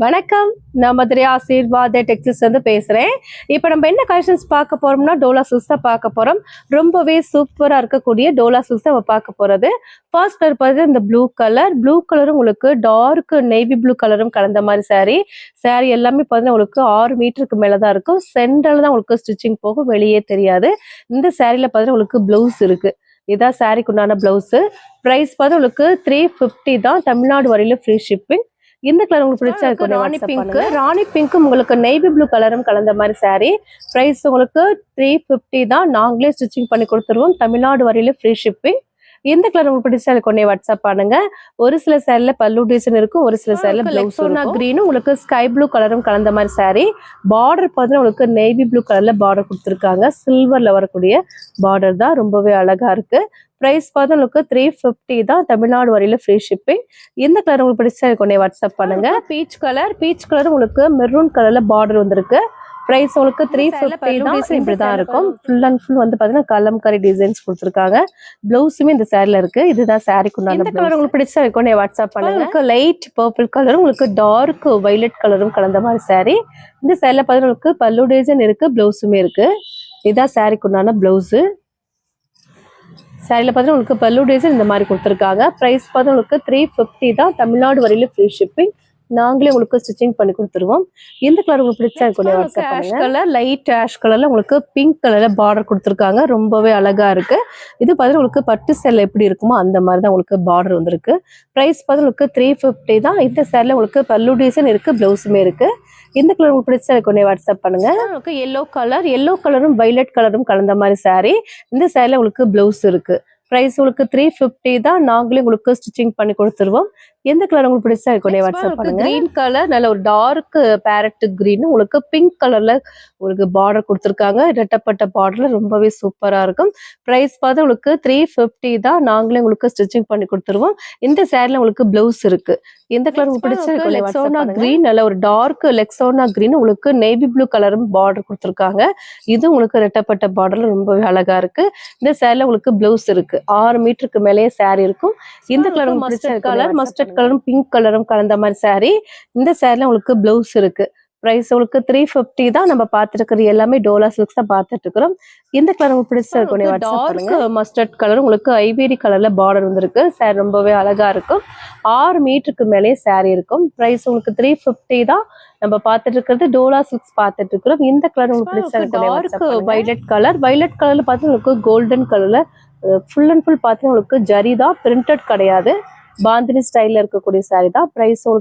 வணக்கம். நான் மதுரை ஆசீர்வாத டெக்ஸ்டைல்ஸ் வந்து பேசுறேன். இப்போ நம்ம என்ன கலெக்ஷன்ஸ் பார்க்க போறோம்னா டோலா சில்க்ஸ் தான் பார்க்க போறோம். ரொம்பவே சூப்பரா இருக்கக்கூடிய டோலா சில்க்ஸ் தான் பார்க்க போறது. ஃபர்ஸ்ட் கலர் பார்த்தீங்கன்னா இந்த ப்ளூ கலரும் உங்களுக்கு டார்க் நேவி ப்ளூ கலரும் கலந்த மாதிரி saree எல்லாமே பார்த்தீங்கன்னா உங்களுக்கு 6 மீட்டருக்கு மேல தான் இருக்கும். சென்டர்ல தான் உங்களுக்கு ஸ்டிச்சிங் போகும், வெளியே தெரியாது. இந்த சாரியில பார்த்தீங்கன்னா உங்களுக்கு பிளவுஸ் இருக்கு. இதான் சாரிக்கு உண்டான பிளவுஸ். பிரைஸ் பார்த்தா உங்களுக்கு 350 தான். தமிழ்நாடு வரையில ஃப்ரீ ஷிப்பிங். இந்த கலர் உங்களுக்கு பிடிச்சா இருக்கு. ராணி பிங்க் உங்களுக்கு நேவி ப்ளூ கலரும் கலந்த மாதிரி saree. பிரைஸ் உங்களுக்கு 350 தான். நாங்களே ஸ்டிச்சிங் பண்ணி கொடுத்துருவோம். தமிழ்நாடு வரையில ஃப்ரீ ஷிப்பிங். இந்த கலர் உங்களுக்கு பிடிச்சா கொண்டே வாட்ஸ்அப் பண்ணுங்க. ஒரு சில சேரீல பல்லு டிசைன் இருக்கும், ஒரு சில சேரீல பிளவுஸ் இருக்கும். கிரீனும் உங்களுக்கு ஸ்கை ப்ளூ கலரும் கலந்த மாதிரி saree. பார்டர் பார்த்தீங்கன்னா உங்களுக்கு நேவி ப்ளூ கலர்ல பார்டர் கொடுத்துருக்காங்க. சில்வர்ல வரக்கூடிய பார்டர் தான், ரொம்பவே அழகா இருக்கு. பிரைஸ் பார்த்தா உங்களுக்கு 350 தான். தமிழ்நாடு வரையில ஃப்ரீ ஷிப்பிங். இந்த கலர் உங்களுக்கு பிடிச்சா கொண்டே வாட்ஸ்அப் பண்ணுங்க. பீச் கலர் உங்களுக்கு மெரூன் கலர்ல பார்டர் வந்திருக்கு. பிரைஸ் உங்களுக்கு 350 தான். இப்படிதான் இருக்கும். ஃபுல் அண்ட் ஃபுல் வந்து பாத்தீங்கன்னா கலம்கரி டிசைன்ஸ் கொடுத்துருக்காங்க. பிளவுஸுமே இந்த சாரில இருக்கு. இதுதான் சாரிக்கு உண்டான கலர். உங்களுக்கு பிடிச்சா கொண்டே வாட்ஸ்அப் பண்ணுங்க. உங்களுக்கு லைட் பர்பிள் கலரும் உங்களுக்கு டார்க் வைலட் கலரும் கலந்த மாதிரி saree. இந்த சாரில பாத்தீங்கன்னா உங்களுக்கு பல்லு டிசைன் இருக்கு, பிளவுஸுமே இருக்கு. இதுதான் சாரிக்கு உண்டான பிளவுஸ். சாரியில் பார்த்தீங்கன்னா உங்களுக்கு பல்லு டிசைன் இந்த மாதிரி கொடுத்துருக்காங்க. ப்ரைஸ் பார்த்தா உங்களுக்கு 350 தான். தமிழ்நாடு வரையில ஃப்ரீ ஷிப்பிங். நாங்களே உங்களுக்கு ஸ்டிச்சிங் பண்ணி கொடுத்துருவோம். இந்த கலர் உங்களுக்கு பிடிச்சா கலர் லைட் ஆஷ் கலர்ல உங்களுக்கு பிங்க் கலர்ல பார்டர் கொடுத்துருக்காங்க. ரொம்பவே அழகா இருக்கு. இது பார்த்தீங்கன்னா உங்களுக்கு பட்டு சேலை எப்படி இருக்குமோ அந்த மாதிரி தான் உங்களுக்கு பார்டர் வந்திருக்கு. ப்ரைஸ் பார்த்தா உங்களுக்கு 350 தான். இந்த சேரில் உங்களுக்கு பல்லு டிசைன் இருக்கு, பிளவுஸுமே இருக்கு. இந்த கலர் உங்களுக்கு பிடிச்சா கொண்டே வாட்ஸ்அப் பண்ணுங்க. உங்களுக்கு எல்லோ கலரும் வைலட் கலரும் கலந்த மாதிரி saree. இந்த சேரில் உங்களுக்கு பிளவுஸ் இருக்கு. பிரைஸ் உங்களுக்கு 350 தான். நாங்களே உங்களுக்கு ஸ்டிச்சிங் பண்ணி கொடுத்துருவோம். எந்த கலர் உங்களுக்கு பிடிச்சா கொண்டே வாட்ஸ்அப் பண்ணுங்க. கிரீன் கலர் நல்ல ஒரு டார்க் பேரட் கிரீன் உங்களுக்கு பிங்க் கலர்ல உங்களுக்கு பார்டர் கொடுத்துருக்காங்க. இரட்டப்பட்ட பார்டர்ல ரொம்பவே சூப்பரா இருக்கும். பிரைஸ் பார்த்து உங்களுக்கு 350 தான். நாங்களே உங்களுக்கு ஸ்டிச்சிங் பண்ணி கொடுத்துருவோம். இந்த சேரில உங்களுக்கு பிளவுஸ் இருக்கு. எந்த கலர் உங்களுக்கு பிடிச்சா லெக்ஸோனா கிரீன் நல்ல ஒரு டார்க் லெக்ஸோனா கிரீன் உங்களுக்கு நேவி ப்ளூ கலரும் பார்டர் கொடுத்துருக்காங்க. இது உங்களுக்கு இரட்டப்பட்ட பார்டர்ல ரொம்பவே அழகா இருக்கு. இந்த சேரில உங்களுக்கு பிளவுஸ் இருக்கு. 6 மீட்டருக்கு மேலேயே saree இருக்கும். இந்த கலர் மஸ்டர்ட் கலரும் பிங்க் கலரும் கலந்த மாதிரி saree. இந்த சேரில உங்களுக்கு பிளவுஸ் இருக்கு. பிரைஸ் உங்களுக்கு 350 தான். நம்ம பார்த்துட்டு எல்லாமே டோலா சில்க்ஸ் தான் பார்த்துட்டு இருக்கிறோம். இந்த கலர் உங்களுக்கு பிடிச்ச டார்க் மஸ்டர்ட் கலர் உங்களுக்கு ஐவேரி கலர்ல பார்டர் வந்திருக்கு. saree ரொம்பவே அழகா இருக்கும். 6 மீட்டருக்கு மேலேயே saree இருக்கும். பிரைஸ் உங்களுக்கு 350 தான். நம்ம பார்த்துட்டு இருக்கிறது டோலா சில்க்ஸ் பார்த்துட்டு இருக்கிறோம். இந்த கலர் உங்களுக்கு பிடிச்ச டார்க் வைலட் கலர்ல பார்த்து உங்களுக்கு கோல்டன் கலர்ல ஃபுல் அண்ட் ஃபுல் பார்த்தீங்கன்னா உங்களுக்கு ஜரி தான், பிரிண்டட் கிடையாது. பாந்தினி ஸ்டைல்ல இருக்கக்கூடிய saree தான். பிரைஸ்